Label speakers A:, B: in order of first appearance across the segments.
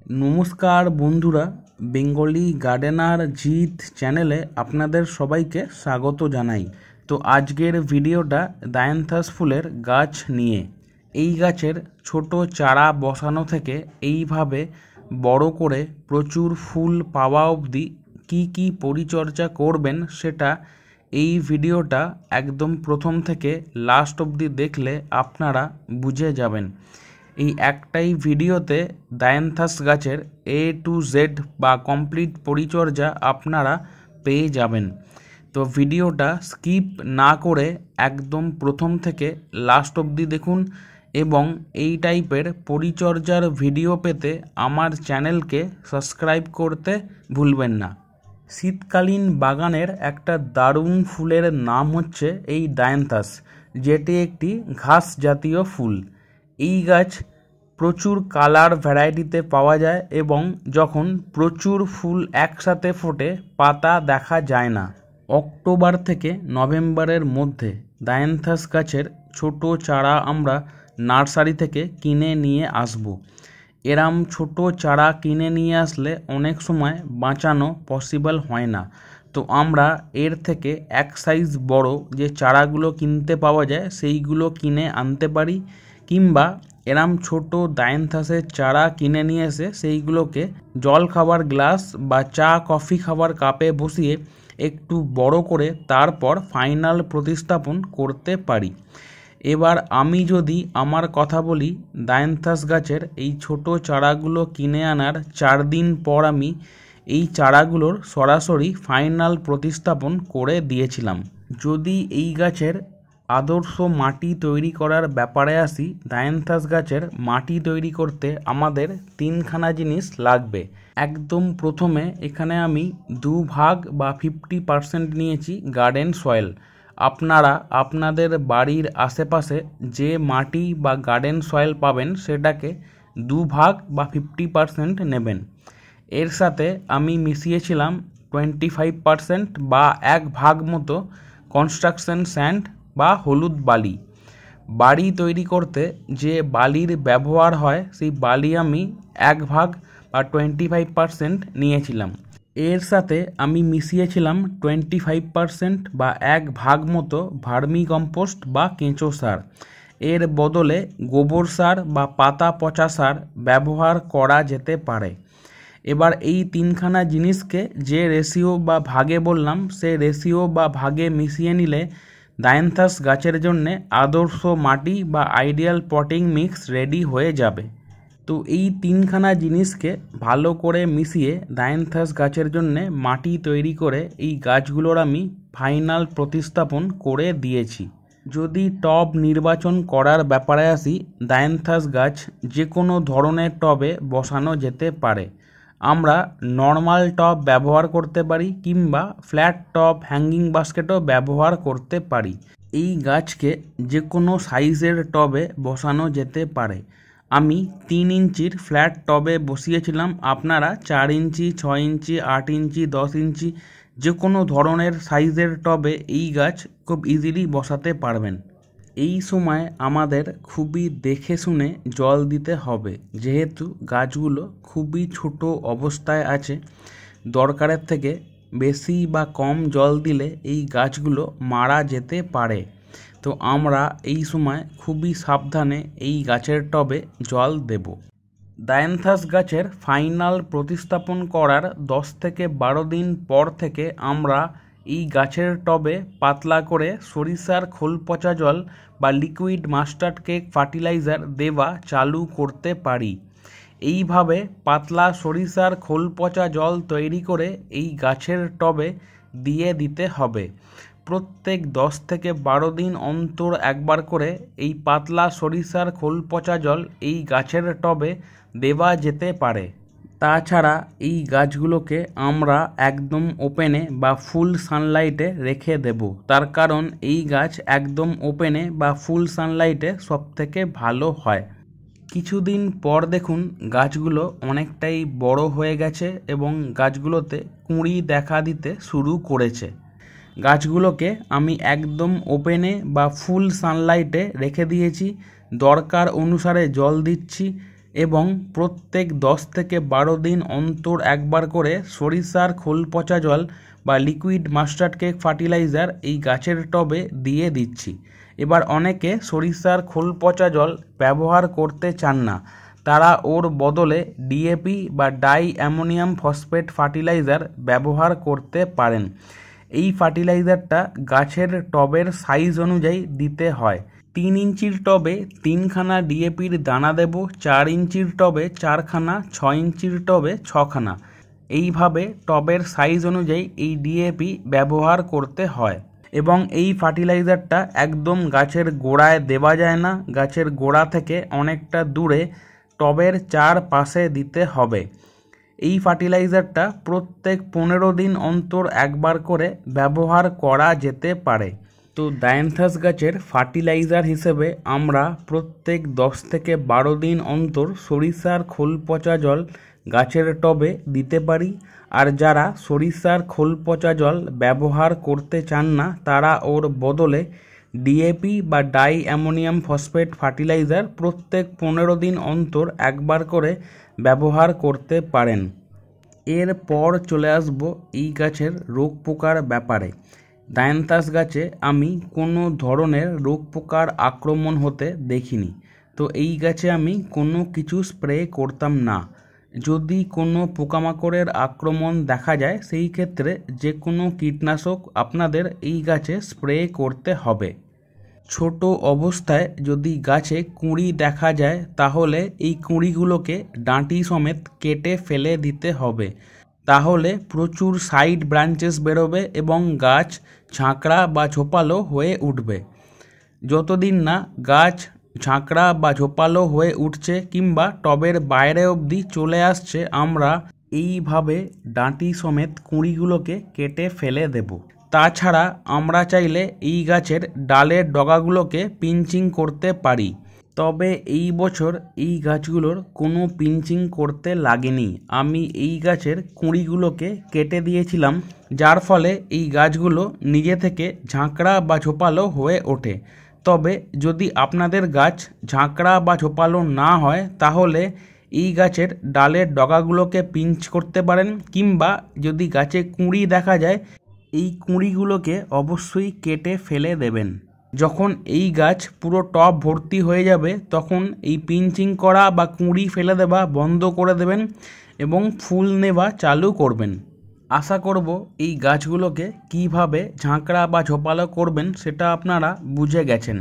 A: নমস্কার বন্ধুরা, Bengali gardener Jeet চ্যানেলে আপনাদের সবাইকে স্বাগত জানাই। তো আজকের ভিডিওটা ডায়ান্থাস ফুলের গাছ নিয়ে। এই গাছের ছোট চারা বসানো থেকে এইভাবে বড় করে প্রচুর ফুল পাওয়া অবধি কি কি পরিচর্যা করবেন সেটা এই ভিডিওটা একদম প্রথম থেকে লাস্ট অবধি দেখলে আপনারা বুঝে যাবেন। এই একটাই ভিডিওতে ডায়ান্থাস গাছের A to Z বা কমপ্লিট পরিচর্যা আপনারা পেয়ে যাবেন। তো ভিডিওটা স্কিপ না করে একদম প্রথম থেকে লাস্ট অবধি দেখুন এবং এই টাইপের পরিচর্যার ভিডিও পেতে আমার চ্যানেলকে সাবস্ক্রাইব করতে ভুলবেন না। শীতকালীন বাগানের একটা দারুণ ফুলের নাম হচ্ছে এই ডায়ান্থাস, যেটি একটি ঘাস জাতীয় ফুল। এই গাছ প্রচুর কালার ভ্যারাইটিতে পাওয়া যায় এবং যখন প্রচুর ফুল একসাথে ফোটে পাতা দেখা যায় না। অক্টোবর থেকে নভেম্বরের মধ্যে ডায়ান্থাস গাছের ছোট চারা আমরা নার্সারি থেকে কিনে নিয়ে আসব। এরম ছোট চারা কিনে নিয়ে আসলে অনেক সময় বাঁচানো পসিবল হয় না, তো আমরা এর থেকে এক সাইজ বড় যে চারাগুলো কিনতে পাওয়া যায় সেইগুলো কিনে আনতে পারি, কিংবা এরম ছোট ডায়ান্থাসের চারা কিনে নিয়ে এসে সেইগুলোকে জল খাবার গ্লাস বা চা কফি খাবার কাপে বসিয়ে একটু বড় করে তারপর ফাইনাল প্রতিস্থাপন করতে পারি। এবার আমি যদি আমার কথা বলি, ডায়ান্থাস গাছের এই ছোট চারাগুলো কিনে আনার 4 দিন পর আমি এই চারাগুলোর সরাসরি ফাইনাল প্রতিস্থাপন করে দিয়েছিলাম। যদি এই গাছের আদর্শ মাটি তৈরি করার ব্যাপারে আসি, ডায়ান্থাস গাছের মাটি তৈরি করতে আমাদের 3খানা জিনিস লাগবে। একদম প্রথমে এখানে আমি 2 ভাগ বা 50% নিয়েছি গার্ডেন সয়েল। আপনারা আপনাদের বাড়ির আশেপাশে যে মাটি বা গার্ডেন সয়েল পাবেন সেটাকে 2 ভাগ বা 50% নেবেন। এর সাথে আমি মিশিয়েছিলাম 25% বা 1 ভাগ মতো কনস্ট্রাকশন স্যান্ড বা হলুদ বালি। বাড়ি তৈরি করতে যে বালির ব্যবহার হয় সেই বালি আমি 1 ভাগ বা 25% নিয়েছিলাম। এর সাথে আমি মিশিয়েছিলাম 25% বা 1 ভাগ মতো ভার্মি কম্পোস্ট বা কেঁচো সার। এর বদলে গোবর সার বা পাতা পচা সার ব্যবহার করা যেতে পারে। এবার এই 3খানা জিনিসকে যে রেশিও বা ভাগে বললাম সেই রেশিও বা ভাগে মিশিয়ে নিলে ডায়ান্থাস গাছের জন্যে আদর্শ মাটি বা আইডিয়াল পটিং মিক্স রেডি হয়ে যাবে। তো এই 3খানা জিনিসকে ভালো করে মিশিয়ে ডায়ান্থাস গাছের জন্যে মাটি তৈরি করে এই গাছগুলোর আমি ফাইনাল প্রতিস্থাপন করে দিয়েছি। যদি টব নির্বাচন করার ব্যাপারে আসি, ডায়ান্থাস গাছ যে কোনো ধরনের টবে বসানো যেতে পারে। আমরা নর্মাল টব ব্যবহার করতে পারি কিংবা ফ্ল্যাট টব হ্যাঙ্গিং বাস্কেটও ব্যবহার করতে পারি। এই গাছকে যে কোনো সাইজের টবে বসানো যেতে পারে। আমি 3 ইঞ্চির ফ্ল্যাট টবে বসিয়েছিলাম, আপনারা 4 ইঞ্চি 6 ইঞ্চি 8 ইঞ্চি 10 ইঞ্চি যে কোনো ধরনের সাইজের টবে এই গাছ খুব ইজিলি বসাতে পারবেন। এই সময় আমাদের খুবই দেখে শুনে জল দিতে হবে, যেহেতু গাছগুলো খুবই ছোট অবস্থায় আছে। দরকারের থেকে বেশি বা কম জল দিলে এই গাছগুলো মারা যেতে পারে। তো আমরা এই সময় খুবই সাবধানে এই গাছের টবে জল দেব। ডায়ান্থাস গাছের ফাইনাল প্রতিস্থাপন করার 10 থেকে 12 দিন পর থেকে আমরা এই গাছের টবে পাতলা করে সরিষার খোল পচা জল বা লিকুইড মাস্টার্ড কেক ফার্টিলাইজার দেওয়া চালু করতে পারি। এইভাবে পাতলা সরিষার খোল পচা জল তৈরি করে এই গাছের টবে দিয়ে দিতে হবে। প্রত্যেক 10 থেকে 12 দিন অন্তর একবার করে এই পাতলা সরিষার খোল পচা জল এই গাছের টবে দেওয়া যেতে পারে। তাছাড়া এই গাছগুলোকে আমরা একদম ওপেনে বা ফুল সানলাইটে রেখে দেব, তার কারণ এই গাছ একদম ওপেনে বা ফুল সানলাইটে সবথেকে ভালো হয়। কিছুদিন পর দেখুন গাছগুলো অনেকটাই বড় হয়ে গেছে এবং গাছগুলোতে কুঁড়ি দেখা দিতে শুরু করেছে। গাছগুলোকে আমি একদম ওপেনে বা ফুল সানলাইটে রেখে দিয়েছি, দরকার অনুসারে জল দিচ্ছি এবং প্রত্যেক 10 থেকে 12 দিন অন্তর একবার করে সরিষার খোল পচা জল বা লিকুইড মাস্টার্ড কেক ফার্টিলাইজার এই গাছের টবে দিয়ে দিচ্ছি। এবার অনেকে সরিষার খোল পচা জল ব্যবহার করতে চান না, তারা ওর বদলে ডিএপি বা ডাই অ্যামোনিয়াম ফসফেট ফার্টিলাইজার ব্যবহার করতে পারেন। এই ফার্টিলাইজারটা গাছের টবের সাইজ অনুযায়ী দিতে হয়। 3 ইঞ্চির টবে 3খানা ডিএপির দানা দেব, 4 ইঞ্চির টবে 4খানা, 6 ইঞ্চির টবে 6খানা। এইভাবে টবের সাইজ অনুযায়ী এই ডিএপি ব্যবহার করতে হয়। এবং এই ফার্টিলাইজারটা একদম গাছের গোড়ায় দেওয়া যায় না, গাছের গোড়া থেকে অনেকটা দূরে টবের চারপাশে দিতে হবে। এই ফার্টিলাইজারটা প্রত্যেক 15 দিন অন্তর একবার করে ব্যবহার করা যেতে পারে। তো ডায়ান্থাস গাছের ফার্টিলাইজার হিসেবে আমরা প্রত্যেক 10 থেকে 12 দিন অন্তর সরিষার খোল পচা জল গাছের টবে দিতে পারি। আর যারা সরিষার খোল পচা জল ব্যবহার করতে চান না, তারা ওর বদলে ডিএপি বা ডাই অ্যামোনিয়াম ফসফেট ফার্টিলাইজার প্রত্যেক 15 দিন অন্তর একবার করে ব্যবহার করতে পারেন। এরপর চলে আসব এই গাছের রোগ পোকার ব্যাপারে। ডায়ান্থাস গাছে আমি কোনো ধরনের রোগ পোকার আক্রমণ হতে দেখিনি, তো এই গাছে আমি কোনো কিছু স্প্রে করতাম না। যদি কোনো পোকামাকড়ের আক্রমণ দেখা যায়, সেই ক্ষেত্রে যে কোনো কীটনাশক আপনাদের এই গাছে স্প্রে করতে হবে। ছোট অবস্থায় যদি গাছে কুঁড়ি দেখা যায়, তাহলে এই কুঁড়িগুলোকে ডাঁটি সমেত কেটে ফেলে দিতে হবে। তাহলে প্রচুর সাইড ব্রাঞ্চেস বেরোবে এবং গাছ ঝাঁকড়া বা ঝোপালো হয়ে উঠবে। যতদিন না গাছ ঝাঁকড়া বা ঝোপালো হয়ে উঠছে কিংবা টবের বাইরে অবধি চলে আসছে, আমরা এইভাবে ডাঁটি সমেত কুঁড়িগুলোকে কেটে ফেলে দেব। তাছাড়া আমরা চাইলে এই গাছের ডালের ডগাগুলোকে পিঞ্চিং করতে পারি। তবে এই বছর এই গাছগুলোর কোনো পিঞ্চিং করতে লাগেনি। আমি এই গাছের কুঁড়িগুলোকে কেটে দিয়েছিলাম, যার ফলে এই গাছগুলো নিজে থেকে ঝাঁকড়া বা ঝোপালো হয়ে ওঠে। তবে যদি আপনাদের গাছ ঝাঁকড়া বা ঝোপালো না হয়, তাহলে এই গাছের ডালের ডগাগুলোকে পিঞ্চ করতে পারেন, কিংবা যদি গাছে কুঁড়ি দেখা যায়, এই কুঁড়িগুলোকে অবশ্যই কেটে ফেলে দেবেন। যখন এই গাছ পুরো টব ভর্তি হয়ে যাবে, তখন এই পিঞ্চিং করা বা কুঁড়ি ফেলে দেওয়া বন্ধ করে দেবেন এবং ফুল নেওয়া চালু করবেন। আশা করব এই গাছগুলোকে কিভাবে ঝাঁকড়া বা ঝোপালো করবেন সেটা আপনারা বুঝে গেছেন।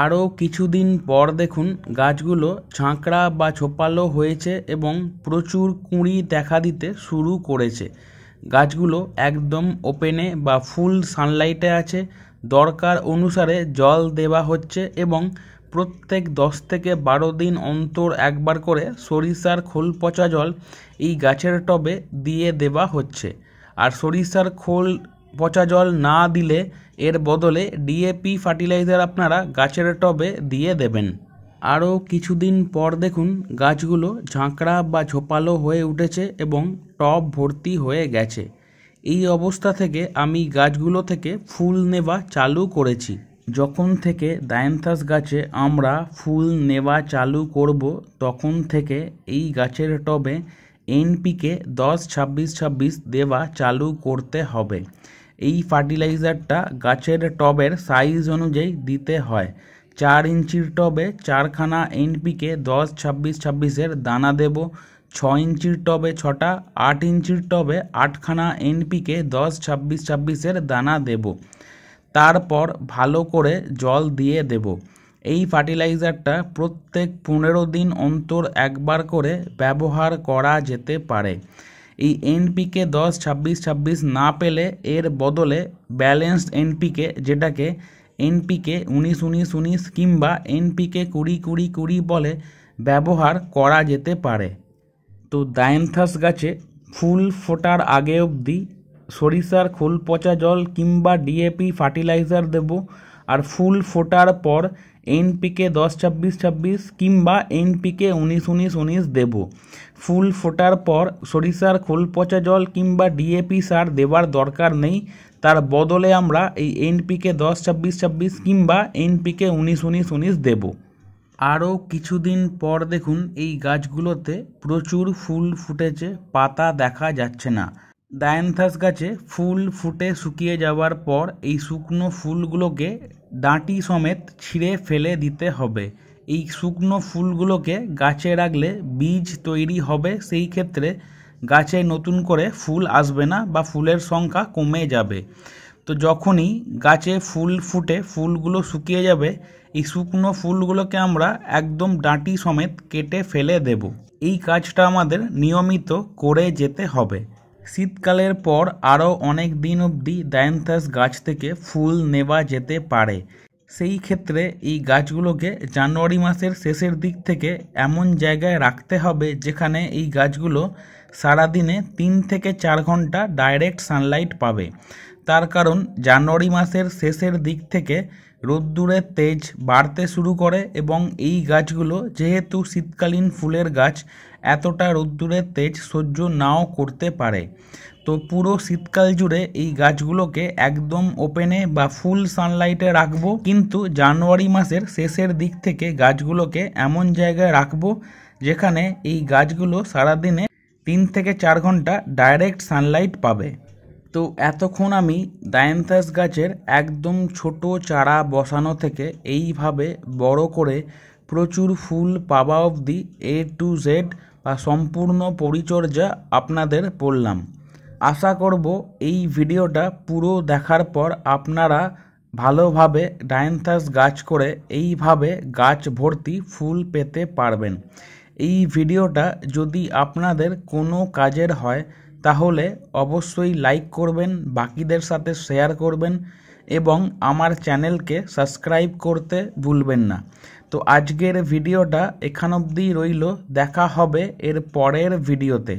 A: আরও কিছুদিন পর দেখুন গাছগুলো ঝাঁকড়া বা ঝোপালো হয়েছে এবং প্রচুর কুঁড়ি দেখা দিতে শুরু করেছে। গাছগুলো একদম ওপেনে বা ফুল সানলাইটে আছে, দরকার অনুসারে জল দেওয়া হচ্ছে এবং প্রত্যেক 10 থেকে 12 দিন অন্তর একবার করে সরিষার খোল পচা জল এই গাছের টবে দিয়ে দেওয়া হচ্ছে। আর সরিষার খোল পচা জল না দিলে এর বদলে ডিএপি ফার্টিলাইজার আপনারা গাছের টবে দিয়ে দেবেন। আরও কিছুদিন পর দেখুন গাছগুলো ঝাঁকড়া বা ঝোপালো হয়ে উঠেছে এবং টব ভর্তি হয়ে গেছে। এই অবস্থা থেকে আমি গাছগুলো থেকে ফুল নেওয়া চালু করেছি। যখন থেকে ডায়ান্থাস গাছে আমরা ফুল নেওয়া চালু করব, তখন থেকে এই গাছের টবে এনপিকে 10-26-26 দেওয়া চালু করতে হবে। এই ফার্টিলাইজারটা গাছের টবের সাইজ অনুযায়ী দিতে হয়। 4 ইঞ্চির টবে 4খানা এনপিকে 10-26-26-এর দানা দেব, 6 ইঞ্চির টবে 6টা, 8 ইঞ্চির টবে 8খানা এনপিকে 10-26-26-এর দানা দেব। তারপর ভালো করে জল দিয়ে দেব। এই ফার্টিলাইজারটা প্রত্যেক 15 দিন অন্তর একবার করে ব্যবহার করা যেতে পারে। এই এনপিকে 10-26-26 না পেলে এর বদলে ব্যালেন্সড এনপিকে, যেটাকে এনপিকে 19-19-19 কিংবা এনপিকে 20-20-20 বলে, ব্যবহার করা যেতে পারে। তো ডায়ান্থাস গাছে ফুল ফোটার আগে অবধি সরিষার খোল পচা জল কিংবা ডিএপি ফার্টিলাইজার দেব, আর ফুল ফোটার পর এনপিকে 10-26-26 কিংবা এনপিকে 19-19-19 দেব। ফুল ফোটার পর সরিষার খোল পচা জল কিংবা ডিএপি সার দেওয়ার দরকার নেই, তার বদলে আমরা এই এনপিকে 10-26-26 কিংবা এনপিকে 19-19-19 দেব। আরও কিছুদিন পর দেখুন এই গাছগুলোতে প্রচুর ফুল ফুটেছে, পাতা দেখা যাচ্ছে না। ডায়ান্থাস গাছে ফুল ফুটে শুকিয়ে যাওয়ার পর এই শুকনো ফুলগুলোকে ডাঁটি সমেত ছিঁড়ে ফেলে দিতে হবে। এই শুকনো ফুলগুলোকে গাছে রাখলে বীজ তৈরি হবে, সেই ক্ষেত্রে গাছে নতুন করে ফুল আসবে না বা ফুলের সংখ্যা কমে যাবে। তো যখনই গাছে ফুল ফুটে ফুলগুলো শুকিয়ে যাবে, এই শুকনো ফুলগুলোকে আমরা একদম ডাঁটি সমেত কেটে ফেলে দেব। এই কাজটা আমাদের নিয়মিত করে যেতে হবে। শীতকালের পর আরও অনেক দিন অবধি ডায়ান্থাস গাছ থেকে ফুল নেওয়া যেতে পারে। সেই ক্ষেত্রে এই গাছগুলোকে জানুয়ারি মাসের শেষের দিক থেকে এমন জায়গায় রাখতে হবে যেখানে এই গাছগুলো সারাদিনে 3 থেকে 4 ঘন্টা ডাইরেক্ট সানলাইট পাবে। তার কারণ জানুয়ারি মাসের শেষের দিক থেকে রোদ্দুরের তেজ বাড়তে শুরু করে এবং এই গাছগুলো যেহেতু শীতকালীন ফুলের গাছ, এতটা রোদ্দুরের তেজ সহ্য নাও করতে পারে। তো পুরো শীতকাল জুড়ে এই গাছগুলোকে একদম ওপেনে বা ফুল সানলাইটে রাখবো, কিন্তু জানুয়ারি মাসের শেষের দিক থেকে গাছগুলোকে এমন জায়গায় রাখবো যেখানে এই গাছগুলো সারাদিনে 3 থেকে 4 ঘন্টা ডাইরেক্ট সানলাইট পাবে। তো এতক্ষণ আমি ডায়ান্থাস গাছের একদম ছোট চারা বসানো থেকে এইভাবে বড় করে প্রচুর ফুল পাওয়া অবধি A to Z বা সম্পূর্ণ পরিচর্যা আপনাদের বললাম। আশা করব এই ভিডিওটা পুরো দেখার পর আপনারা ভালোভাবে ডায়ান্থাস গাছ করে এইভাবে গাছ ভর্তি ফুল পেতে পারবেন। এই ভিডিওটা যদি আপনাদের কোনো কাজের হয় তাহলে অবশ্যই লাইক করবেন, বাকিদের সাথে শেয়ার করবেন এবং আমার চ্যানেলকে সাবস্ক্রাইব করতে ভুলবেন না। তো আজকের ভিডিওটা এখান অবধি রইল, দেখা হবে এর পরের ভিডিওতে।